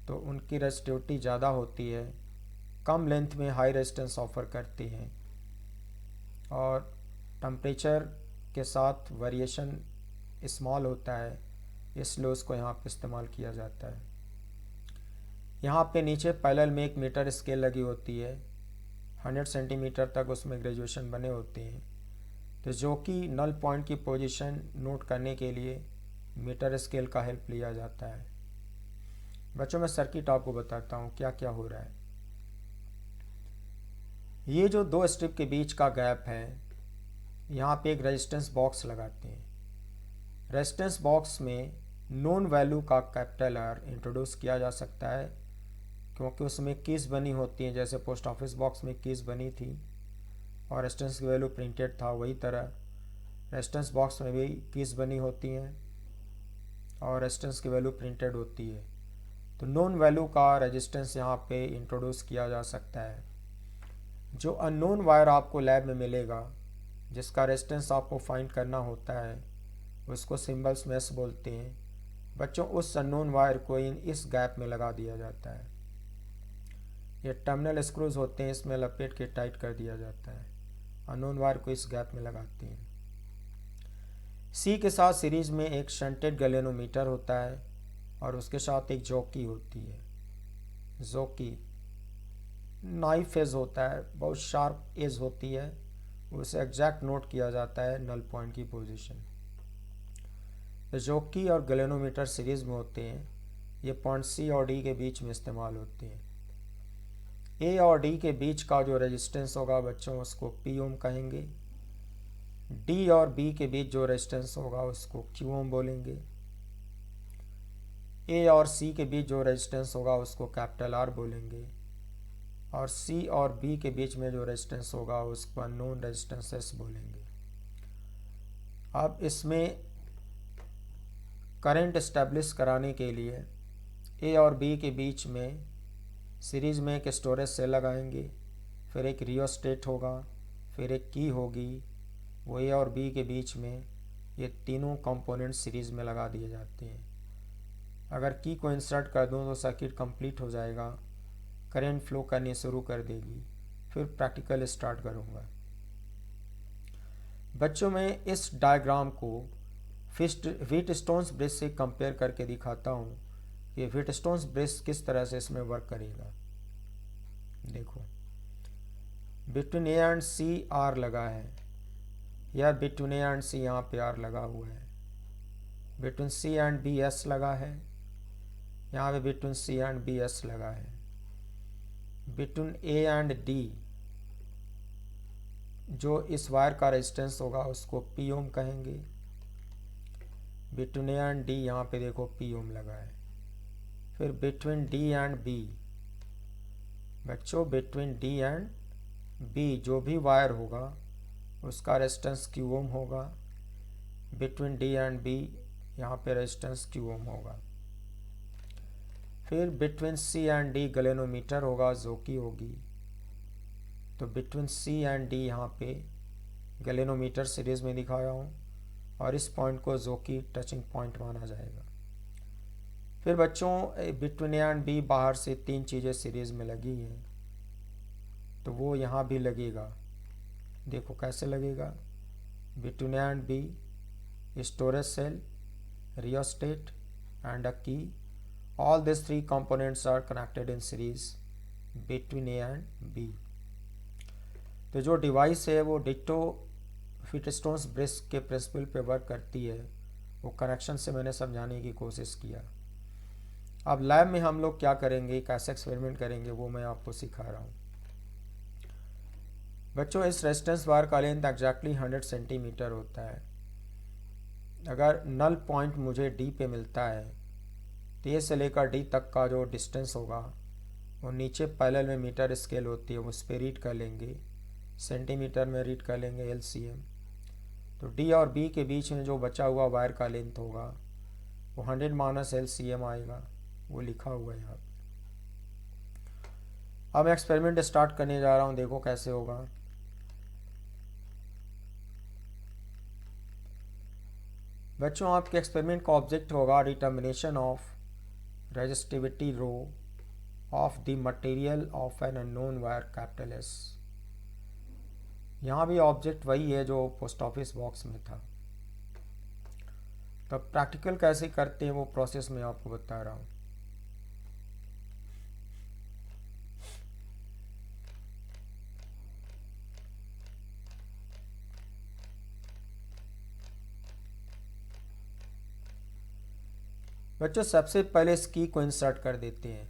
तो उनकी रेजिस्टिविटी ज़्यादा होती है, कम लेंथ में हाई रेजिस्टेंस ऑफर करती हैं और टेम्परेचर के साथ वेरिएशन स्मॉल होता है, इसलिए उसको यहाँ पे इस्तेमाल किया जाता है। यहाँ पे नीचे पैरेलल में एक मीटर स्केल लगी होती है, 100 सेंटीमीटर तक उसमें ग्रेजुएशन बने होते हैं। तो जो कि नल पॉइंट की पोजीशन नोट करने के लिए मीटर स्केल का हेल्प लिया जाता है। बच्चों मैं सर्किट आपको बताता हूँ क्या क्या हो रहा है। ये जो दो स्ट्रिप के बीच का गैप है, यहाँ पे एक रेजिस्टेंस बॉक्स लगाते हैं। रेजिस्टेंस बॉक्स में नोन वैल्यू का कैपिटल आर इंट्रोड्यूस किया जा सकता है, क्योंकि उसमें कीज बनी होती हैं, जैसे पोस्ट ऑफिस बॉक्स में कीज बनी थी और रेजिस्टेंस की वैल्यू प्रिंटेड था, वही तरह रेजिस्टेंस बॉक्स में भी कीज बनी होती हैं और रेजिस्टेंस की वैल्यू प्रिंटेड होती है। तो नोन वैल्यू का रेजिस्टेंस यहाँ पे इंट्रोड्यूस किया जा सकता है। जो अननोन वायर आपको लैब में मिलेगा, जिसका रेजिस्टेंस आपको फाइंड करना होता है, उसको सिंबल्स में एस बोलते हैं। बच्चों उस अननोन वायर को इस गैप में लगा दिया जाता है। ये टर्मिनल स्क्रूज होते हैं, इसमें लपेट के टाइट कर दिया जाता है। अननोन वायर को इस गैप में लगाते हैं। सी के साथ सीरीज में एक शंटेड गैल्वेनोमीटर होता है और उसके साथ एक जॉकी होती है। जॉकी नाइफ एज होता है, बहुत शार्प एज होती है, उसे एग्जैक्ट नोट किया जाता है नल पॉइंट की पोजीशन। तो जॉकी और गैल्वेनोमीटर सीरीज में होते हैं। ये पॉइंट सी और डी के बीच में इस्तेमाल होते हैं। ए और डी के बीच का जो रेजिस्टेंस होगा बच्चों, उसको पी ओम कहेंगे। डी और बी के बीच जो रेजिस्टेंस होगा उसको क्यू ओम बोलेंगे। ए और सी के बीच जो रेजिस्टेंस होगा उसको कैपिटल आर बोलेंगे। और सी और बी के बीच में जो रेजिस्टेंस होगा उसको अननोन रेजिस्टेंस एस बोलेंगे। अब इसमें करंट एस्टेब्लिश कराने के लिए ए और बी के बीच में सीरीज में एक स्टोरेज सेल लगाएंगे, फिर एक रियोस्टेट होगा, फिर एक की होगी। वो ए और बी के बीच में ये तीनों कंपोनेंट सीरीज में लगा दिए जाते हैं। अगर की को इंसर्ट कर दूं तो सर्किट कंप्लीट हो जाएगा, करंट फ्लो करनी शुरू कर देगी। फिर प्रैक्टिकल स्टार्ट करूंगा। बच्चों में इस डायग्राम को व्हीटस्टोन्स ब्रिज से कंपेयर करके दिखाता हूँ कि व्हीटस्टोन्स ब्रिज किस तरह से इसमें वर्क करेगा। देखो, between A and C R लगा है, यार बिटवीन ए एंड सी यहाँ पे आर लगा हुआ है। Between C and B S लगा है, यहाँ पे between C and B S लगा है। बिटवीन ए एंड डी जो इस वायर का रेजिस्टेंस होगा उसको पी ओम कहेंगे। बिटवीन ए एंड डी यहाँ पे देखो पी ओम लगा है। फिर बिटवीन डी एंड बी, बच्चों बिटवीन डी एंड बी जो भी वायर होगा उसका रेजिस्टेंस क्यू ओम होगा। बिटवीन डी एंड बी यहाँ पे रेजिस्टेंस क्यू ओम होगा। फिर between C and D galvanometer होगा, जोकी होगी। तो बिटवीन सी एंड डी यहाँ पे गैल्वेनोमीटर सीरीज में दिखाया हूँ और इस पॉइंट को जोकी टचिंग पॉइंट माना जाएगा। फिर बच्चों बिटवीन ए एंड बी बाहर से तीन चीज़ें सीरीज में लगी हैं, तो वो यहाँ भी लगेगा। देखो कैसे लगेगा। Between A and B storage cell, rheostat and a key, all these three components are connected in series between A and B। तो जो डिवाइस है वो डिट्टो व्हीटस्टोन्स ब्रिज के प्रिंसिपल पे वर्क करती है, वो कनेक्शन से मैंने समझाने की कोशिश किया। अब लैब में हम लोग क्या करेंगे, कैसे एक्सपेरिमेंट करेंगे, वो मैं आपको सिखा रहा हूँ। बच्चों इस रेजिस्टेंस वायर का लेंथ एग्जैक्टली 100 सेंटीमीटर होता है। अगर नल पॉइंट मुझे डी पे मिलता है तो ए से लेकर डी तक का जो डिस्टेंस होगा वो नीचे पैरेलल में मीटर स्केल होती है, उस पर रीड कर लेंगे, सेंटीमीटर में रीड कर लेंगे एलसीएम। तो डी और बी के बीच में जो बचा हुआ वायर का लेंथ होगा वो 100 माइनस एलसीएम आएगा, वो लिखा हुआ है यहाँ पे। अब मैं एक्सपेरिमेंट स्टार्ट करने जा रहा हूँ, देखो कैसे होगा। बच्चों आपके एक्सपेरिमेंट का ऑब्जेक्ट होगा determination of resistivity rho of the material of an unknown wire capital S. यहाँ भी ऑब्जेक्ट वही है जो पोस्ट ऑफिस बॉक्स में था। तब प्रैक्टिकल कैसे करते हैं वो प्रोसेस मैं आपको बता रहा हूँ। बच्चों सबसे पहले इस की को इंसर्ट कर देते हैं।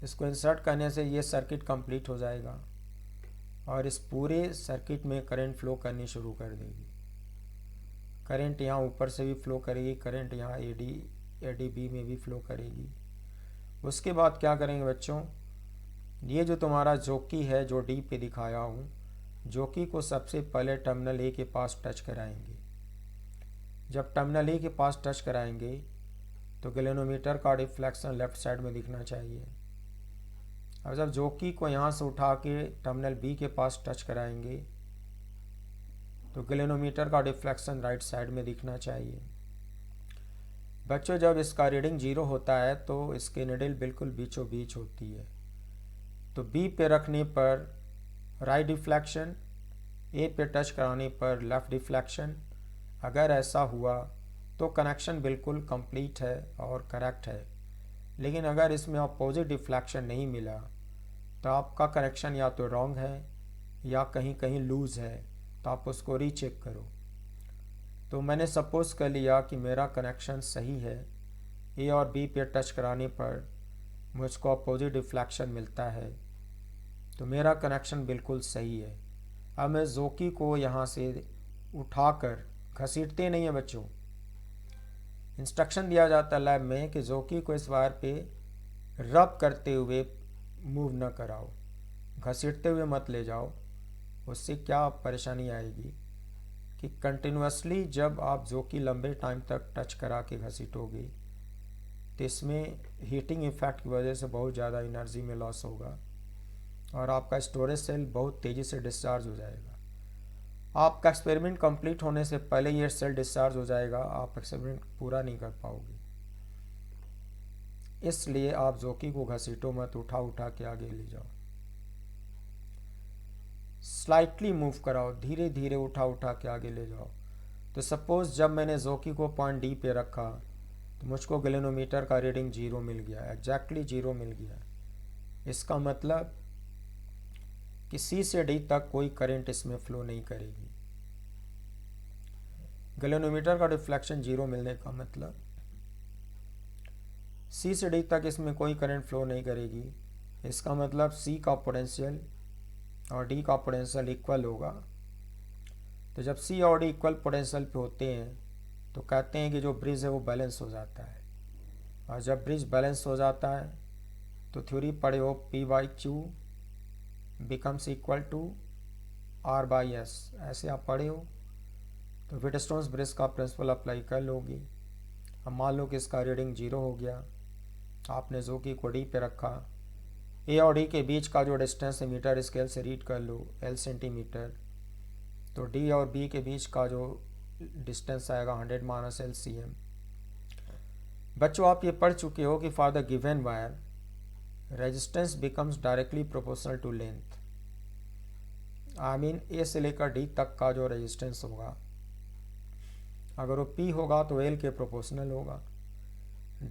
इसको इंसर्ट करने से ये सर्किट कंप्लीट हो जाएगा और इस पूरे सर्किट में करंट फ्लो करनी शुरू कर देगी। करंट यहाँ ऊपर से भी फ्लो करेगी, करंट यहाँ एडी बी में भी फ्लो करेगी। उसके बाद क्या करेंगे बच्चों, ये जो तुम्हारा जोकी है जो डी पे दिखाया हूँ, जोकी को सबसे पहले टर्मिनल ए के पास टच कराएंगे। जब टर्मिनल ए के पास टच कराएंगे तो गैल्वेनोमीटर का डिफ्लेक्शन लेफ्ट साइड में दिखना चाहिए। अब जब जोकी को यहाँ से उठा के टर्मिनल बी के पास टच कराएंगे तो गैल्वेनोमीटर का डिफ्लेक्शन राइट साइड में दिखना चाहिए। बच्चों जब इसका रीडिंग 0 होता है तो इसकी निडल बिल्कुल बीचों बीच होती है। तो बी पे रखने पर राइट डिफ्लेक्शन, ए पे टच कराने पर लेफ्ट डिफ्लेक्शन। अगर ऐसा हुआ तो कनेक्शन बिल्कुल कंप्लीट है और करेक्ट है। लेकिन अगर इसमें अपोजिट डिफ्लेक्शन नहीं मिला तो आपका कनेक्शन या तो रॉन्ग है या कहीं कहीं लूज़ है, तो आप उसको रीचेक करो। तो मैंने सपोज कर लिया कि मेरा कनेक्शन सही है, ए और बी पे टच कराने पर मुझको अपोजिट डिफ्लेक्शन मिलता है, तो मेरा कनेक्शन बिल्कुल सही है। अब मैं जोकी को यहाँ से उठाकर, घसीटते नहीं है बच्चों, इंस्ट्रक्शन दिया जाता है लैब में कि जोकी को इस वायर पे रब करते हुए मूव न कराओ, घसीटते हुए मत ले जाओ। उससे क्या परेशानी आएगी कि कंटिन्यूसली जब आप जोकी लंबे टाइम तक टच करा के घसीटोगे तो इसमें हीटिंग इफेक्ट की वजह से बहुत ज़्यादा एनर्जी में लॉस होगा और आपका स्टोरेज सेल बहुत तेज़ी से डिस्चार्ज हो जाएगा। आपका एक्सपेरिमेंट कंप्लीट होने से पहले ये सेल डिस्चार्ज हो जाएगा, आप एक्सपेरिमेंट पूरा नहीं कर पाओगे। इसलिए आप जोकी को घसीटो मत, उठा उठा के आगे ले जाओ, स्लाइटली मूव कराओ, धीरे धीरे उठा उठा के आगे ले जाओ। तो सपोज जब मैंने जोकी को पॉइंट डी पे रखा तो मुझको गैल्वेनोमीटर का रीडिंग 0 मिल गया, एग्जैक्टली 0 मिल गया। इसका मतलब कि सी से डी तक कोई करंट इसमें फ्लो नहीं करेगी। गैल्वेनोमीटर का डिफ्लेक्शन 0 मिलने का मतलब सी से डी तक इसमें कोई करंट फ्लो नहीं करेगी। इसका मतलब सी का पोटेंशियल और डी का पोटेंशियल इक्वल होगा। तो जब सी और डी इक्वल पोटेंशियल पे होते हैं तो कहते हैं कि जो ब्रिज है वो बैलेंस हो जाता है। और जब ब्रिज बैलेंस हो जाता है तो थ्योरी पढ़े हो P/Q becomes equal to R/S, ऐसे आप पढ़े हो। तो व्हीटस्टोन्स ब्रिज का प्रिंसिपल अप्लाई कर लोगे। अब मान लो कि इसका रीडिंग 0 हो गया, आपने जोकी को डी पे रखा, ए और डी के बीच का जो डिस्टेंस है मीटर स्केल से रीड कर लो, L सेंटीमीटर। तो डी और बी के बीच का जो डिस्टेंस आएगा 100 माइनस LCM। बच्चों आप ये पढ़ चुके हो कि for the given wire resistance becomes directly proportional to length. I mean A से लेकर डी तक का जो रेजिस्टेंस होगा, अगर वो P होगा तो L के प्रोपोर्शनल होगा।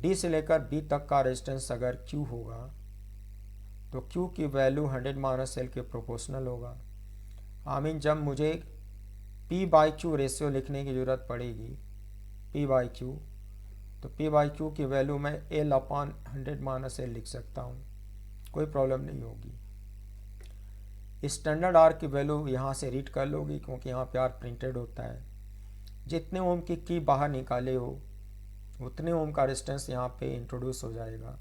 D से लेकर B तक का रेजिस्टेंस अगर Q होगा तो Q की वैल्यू 100 माइनस L के प्रोपोर्शनल होगा। आई मीन जब मुझे P/Q रेशियो लिखने की ज़रूरत पड़ेगी, P/Q, तो P/Q की वैल्यू मैं L/100 माइनस L लिख सकता हूँ, कोई प्रॉब्लम नहीं होगी। स्टैंडर्ड R की वैल्यू यहाँ से रीड कर लोगी क्योंकि यहाँ पे R प्रिंटेड होता है। जितने ओम की बाहर निकाले हो उतने ओम का रेजिस्टेंस यहाँ पे इंट्रोड्यूस हो जाएगा।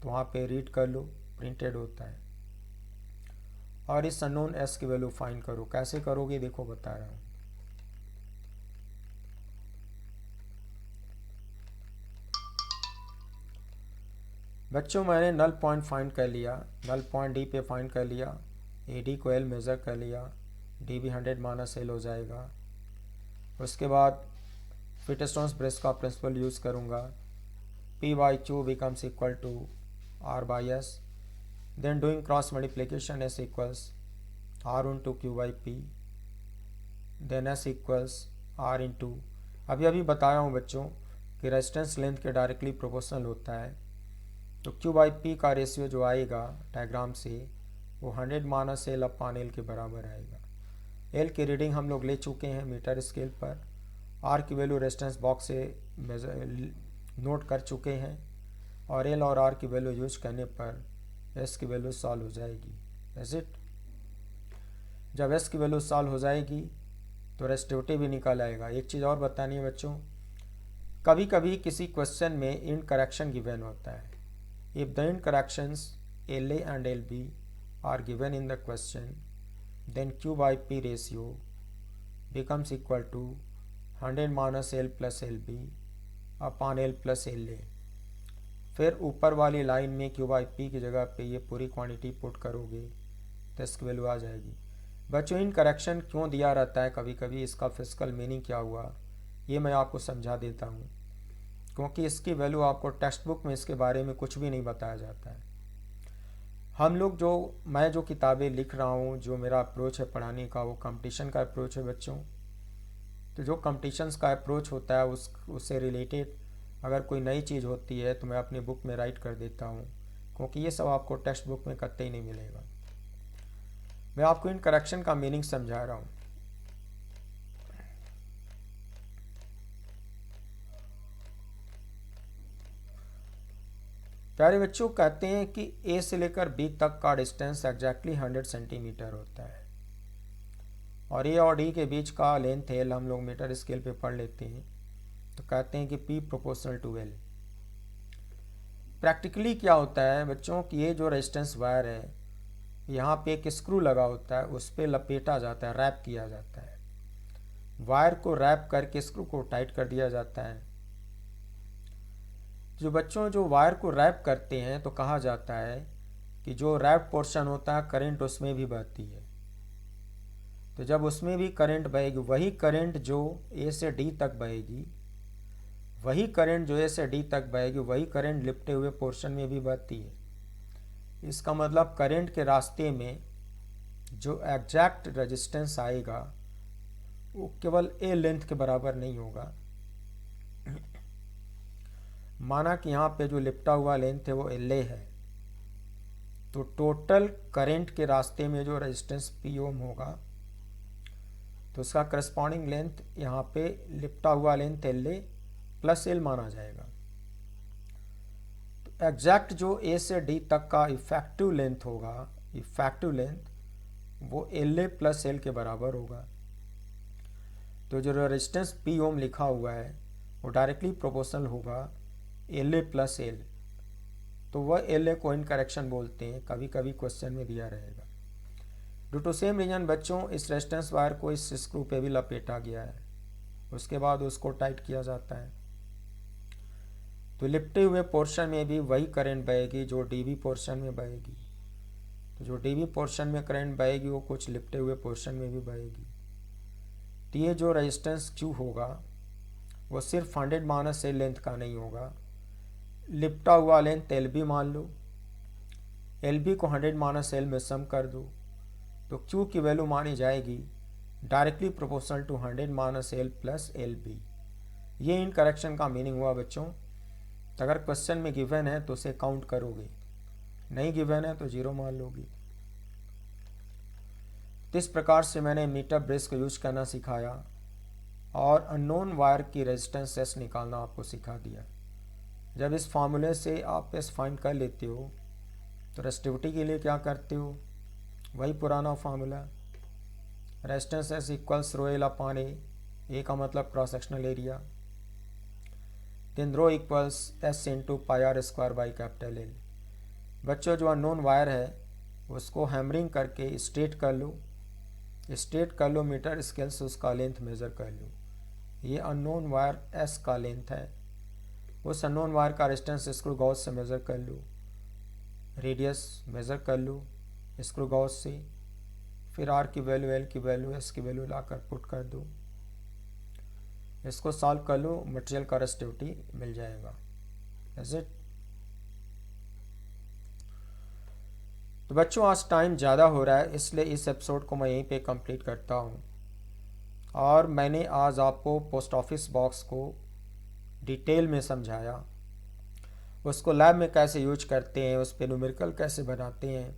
तो वहाँ पे रीड कर लो, प्रिंटेड होता है। और इस अननोन एस की वैल्यू फाइंड करो। कैसे करोगे देखो बता रहा हूँ। बच्चों मैंने नल पॉइंट फाइंड कर लिया, नल पॉइंट डी पे फाइंड कर लिया, ए डी को एल मेज़र कर लिया, डी भी 100 माइनस एल हो जाएगा। उसके बाद फिटस्टोन्स ब्रेस का प्रिंसिपल यूज़ करूँगा, P by Q becomes equal to R by S, then doing cross multiplication S equals R into Q by P, then S equals R into, अभी अभी बताया हूँ बच्चों कि रेजिस्टेंस लेंथ के डायरेक्टली प्रोपोर्शनल होता है। तो Q by P का रेशियो जो आएगा डायग्राम से वो 100 माइनस एल अपान एल के बराबर आएगा। एल की रीडिंग हम लोग ले चुके हैं मीटर स्केल पर, आर की वैल्यू रेजिस्टेंस बॉक्स से नोट कर चुके हैं, और एल और आर की वैल्यू यूज करने पर एस की वैल्यू सॉल्व हो जाएगी। Is it? जब एस की वैल्यू सॉल्व हो जाएगी तो रेजिस्टिविटी भी निकल आएगा। एक चीज़ और बतानी है बच्चों, कभी कभी किसी क्वेश्चन में इनकरेक्शन गिवन होता है। If the end corrections L A and L B are given in the question, then Q by P ratio becomes equal to 100 minus L plus L B upon L plus L A. फिर ऊपर वाली line में Q by P की जगह पे ये पूरी quantity put करोगे तो इसकी वैल्यू आ जाएगी। बच्चों इन करेक्शन क्यों दिया रहता है कभी कभी, इसका फिजिकल मीनिंग क्या हुआ ये मैं आपको समझा देता हूँ, क्योंकि इसकी वैल्यू आपको टेक्स्ट बुक में इसके बारे में कुछ भी नहीं बताया जाता है। हम लोग मैं जो किताबें लिख रहा हूँ, जो मेरा अप्रोच है पढ़ाने का, वो कंपटीशन का अप्रोच है बच्चों। तो जो कंपटीशन्स का अप्रोच होता है उससे रिलेटेड अगर कोई नई चीज़ होती है तो मैं अपनी बुक में राइट कर देता हूँ, क्योंकि ये सब आपको टेक्स्ट बुक में कतई नहीं मिलेगा। मैं आपको इन करेक्शन का मीनिंग समझा रहा हूँ। प्यारे बच्चों, कहते हैं कि ए से लेकर बी तक का डिस्टेंस एग्जैक्टली 100 सेंटीमीटर होता है, और ए और डी के बीच का लेंथ एल हम लोग मीटर स्केल पे पढ़ लेते हैं। तो कहते हैं कि P proportional to L. Practically क्या होता है बच्चों कि ये जो रेजिस्टेंस वायर है, यहाँ पे एक स्क्रू लगा होता है, उस पर लपेटा जाता है, रैप किया जाता है। वायर को रैप करके स्क्रू को टाइट कर दिया जाता है। जो बच्चों जो वायर को रैप करते हैं तो कहा जाता है कि जो रैप पोर्शन होता है करंट उसमें भी बहती है। तो जब उसमें भी करंट बहेगी, वही करंट जो ए से डी तक बहेगी, वही करंट जो ए से डी तक बहेगी, वही करंट लिपटे हुए पोर्शन में भी बहती है। इसका मतलब करंट के रास्ते में जो एग्जैक्ट रेजिस्टेंस आएगा वो केवल ए लेंथ के बराबर नहीं होगा। माना कि यहाँ पे जो लिपटा हुआ लेंथ है वो एल ए है, तो टोटल करंट के रास्ते में जो रेजिस्टेंस पी ओम होगा तो उसका करस्पॉन्डिंग लेंथ यहाँ पे लिपटा हुआ length L A plus L माना जाएगा। तो एग्जैक्ट जो ए से डी तक का इफेक्टिव लेंथ होगा, इफेक्टिव लेंथ वो एल ए प्लस एल के बराबर होगा। तो जो रेजिस्टेंस पी ओम लिखा हुआ है वो डायरेक्टली प्रोपोर्शनल होगा एल ए प्लस एल। तो वह एल ए को इनकरेक्शन बोलते हैं, कभी कभी क्वेश्चन में दिया रहेगा। ड्यू टू सेम रीजन बच्चों इस रेजिस्टेंस वायर को इस स्क्रू पे भी लपेटा गया है, उसके बाद उसको टाइट किया जाता है। तो लिपटे हुए पोर्शन में भी वही करंट बहेगी जो डीबी पोर्शन में बहेगी। तो जो डीबी पोर्शन में करंट बहेगी वो कुछ लिपटे हुए पोर्शन में भी बहेगी। तो ये जो रेजिस्टेंस Q होगा वो सिर्फ 100 माइनस एल लेंथ का नहीं होगा, लिपटा हुआ लेंथ एल बी मान लो, एल बी को 100 माइनस एल में सम कर दो तो Q की वैल्यू मानी जाएगी directly proportional to 100 minus L plus L B. ये इन करेक्शन का मीनिंग हुआ बच्चों। तो अगर क्वेश्चन में गिवन है तो उसे काउंट करोगे, नहीं गिवन है तो जीरो मान लोगे। तो इस प्रकार से मैंने मीटर ब्रेस को यूज करना सिखाया और अननोन वायर की रेजिस्टेंस एस निकालना आपको सिखा दिया। जब इस फार्मूले से आप एस फाइंड कर लेते हो तो रेजिस्टिविटी के लिए क्या करते हो, वही पुराना formula, resistance S equals rho L upon A का मतलब cross sectional area. then rho equals S into pi R square by capital L. बच्चों जो अननोन वायर है उसको हैमरिंग करके स्ट्रेट कर लो मीटर स्केल से उसका लेंथ मेज़र कर लो। ये अननोन वायर एस का लेंथ है, उस अननोन वायर का डिस्टेंस स्क्रू गॉस से मेज़र कर लो, रेडियस मेज़र कर लो स्क्रू गॉस से, फिर आर की वैल्यू, एल की वैल्यू, एस की वैल्यू लाकर पुट कर दो। इसको सॉल्व कर लो, मटेरियल का रेसिस्टिविटी मिल जाएगा। Is it? तो बच्चों आज टाइम ज़्यादा हो रहा है इसलिए इस एपिसोड को मैं यहीं पे कंप्लीट करता हूँ। और मैंने आज आपको पोस्ट ऑफिस बॉक्स को डिटेल में समझाया, उसको लैब में कैसे यूज करते हैं, उस पर न्यूमेरिकल कैसे बनाते हैं,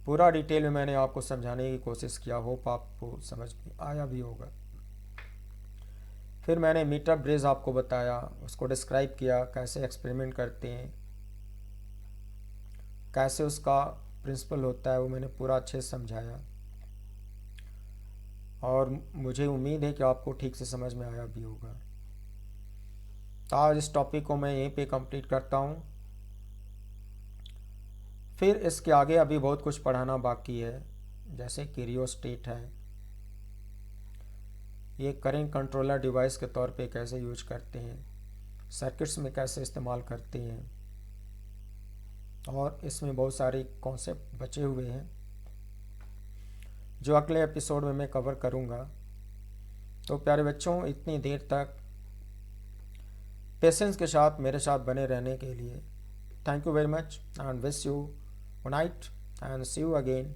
पूरा डिटेल में मैंने आपको समझाने की कोशिश किया। होप आपको समझ में आया भी होगा। फिर मैंने मीटर ब्रिज आपको बताया, उसको डिस्क्राइब किया, कैसे एक्सपेरिमेंट करते हैं, कैसे उसका प्रिंसिपल होता है, वो मैंने पूरा अच्छे से समझाया। और मुझे उम्मीद है कि आपको ठीक से समझ में आया भी होगा। तो आज इस टॉपिक को मैं यहीं पे कंप्लीट करता हूँ। फिर इसके आगे अभी बहुत कुछ पढ़ाना बाकी है, जैसे कि रियोस्टेट है, ये करंट कंट्रोलर डिवाइस के तौर पे कैसे यूज करते हैं, सर्किट्स में कैसे इस्तेमाल करते हैं, और इसमें बहुत सारे कॉन्सेप्ट बचे हुए हैं जो अगले एपिसोड में मैं कवर करूँगा। तो प्यारे बच्चों, इतनी देर तक पेशेंस के साथ मेरे साथ बने रहने के लिए thank you very much and wish you good night and see you again